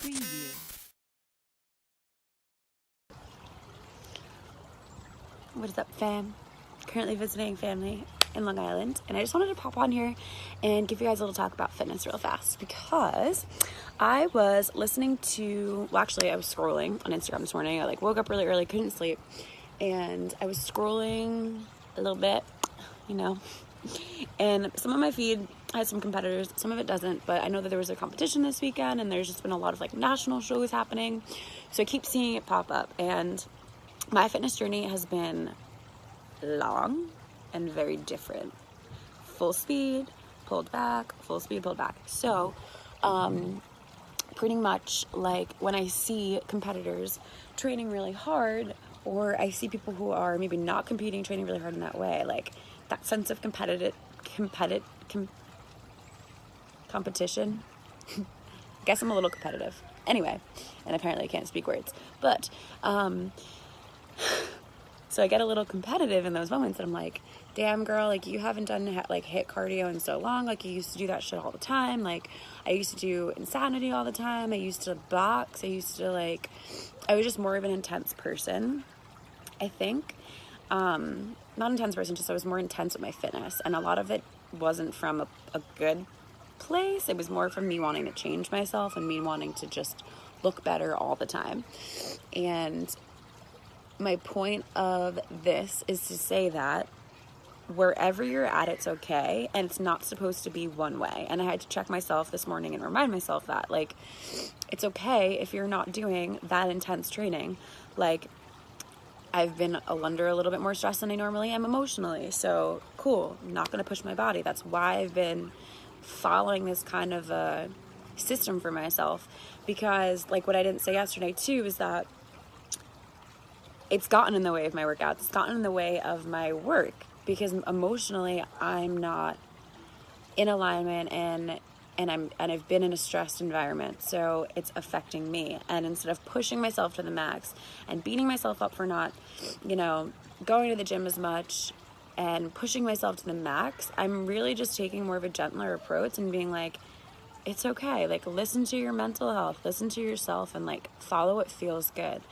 Preview. What is up, fam? Currently visiting family in Long Island, and I just wanted to pop on here and give you guys a little talk about fitness real fast because I was listening to, well, actually I was scrolling on Instagram this morning. I woke up really early, couldn't sleep, and I was scrolling a little bit, and some of my feed has some competitors, some of it doesn't, but I know that there was a competition this weekend and there's just been a lot of national shows happening, so I keep seeing it pop up. And my fitness journey has been long and very different. Full speed, pulled back, full speed, pulled back. So pretty much when I see competitors training really hard, or I see people who are maybe not competing training really hard in that way, that sense of competition. I guess I'm a little competitive. Anyway, and apparently I can't speak words. But, so I get a little competitive in those moments, and I'm like, damn girl, you haven't done HIIT cardio in so long. You used to do that shit all the time. I used to do Insanity all the time. I used to box. I used to I was just more of an intense person, I think. Not intense person, just I was more intense with my fitness, and a lot of it wasn't from a good place. It was more from me wanting to change myself and me wanting to just look better all the time. And my point of this is to say that wherever you're at, it's okay, and it's not supposed to be one way. And I had to check myself this morning and remind myself that it's okay if you're not doing that intense training. I've been under a little bit more stress than I normally am emotionally, so cool, I'm not going to push my body. That's why I've been following this kind of a system for myself, because what I didn't say yesterday too is that it's gotten in the way of my workouts. It's gotten in the way of my work because emotionally I'm not in alignment, and I've been in a stressed environment, so it's affecting me. And instead of pushing myself to the max and beating myself up for not, going to the gym as much and pushing myself to the max, I'm really just taking more of a gentler approach and being it's okay. Listen to your mental health, listen to yourself, and follow what feels good.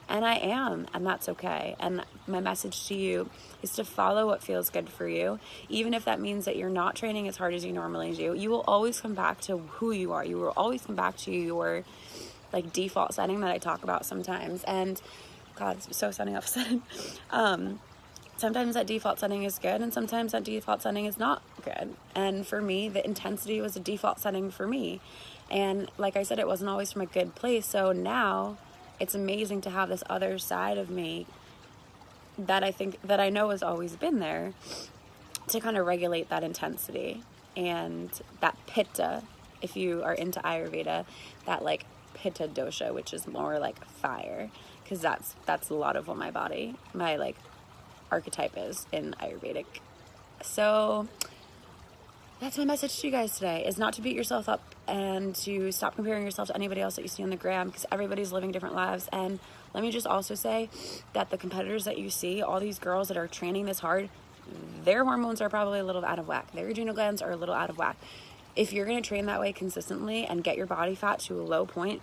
And I am, and that's okay. And my message to you is to follow what feels good for you. Even if that means that you're not training as hard as you normally do, you will always come back to who you are. You will always come back to your default setting that I talk about sometimes. And God, it's so sounding off sudden. Sometimes that default setting is good, and sometimes that default setting is not good. And for me, the intensity was a default setting for me. And like I said, it wasn't always from a good place. So now it's amazing to have this other side of me that I know has always been there to kind of regulate that intensity and that pitta, if you are into Ayurveda, that pitta dosha, which is more fire, because that's a lot of what my archetype is in Ayurvedic. So that's my message to you guys today, is not to beat yourself up and to stop comparing yourself to anybody else that you see on the gram, because everybody's living different lives. And let me just also say that the competitors that you see, all these girls that are training this hard, their hormones are probably a little out of whack. Their adrenal glands are a little out of whack. If you're going to train that way consistently and get your body fat to a low point,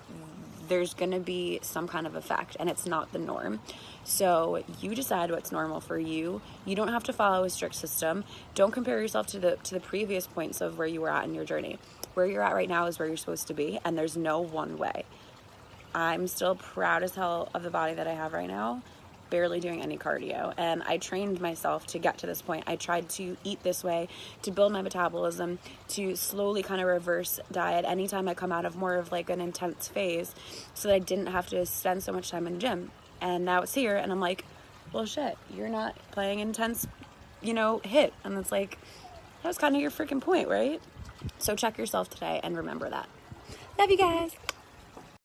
there's going to be some kind of effect, and it's not the norm. So you decide what's normal for you. You don't have to follow a strict system. Don't compare yourself to the previous points of where you were at in your journey. Where you're at right now is where you're supposed to be, and there's no one way. I'm still proud as hell of the body that I have right now, barely doing any cardio, and I trained myself to get to this point. I tried to eat this way to build my metabolism, to slowly kind of reverse diet anytime I come out of more of an intense phase, so that I didn't have to spend so much time in the gym. And now it's here, and I'm well, shit, you're not playing intense, HIIT. And it's that was kind of your freaking point, right? So check yourself today and remember that. Love you guys.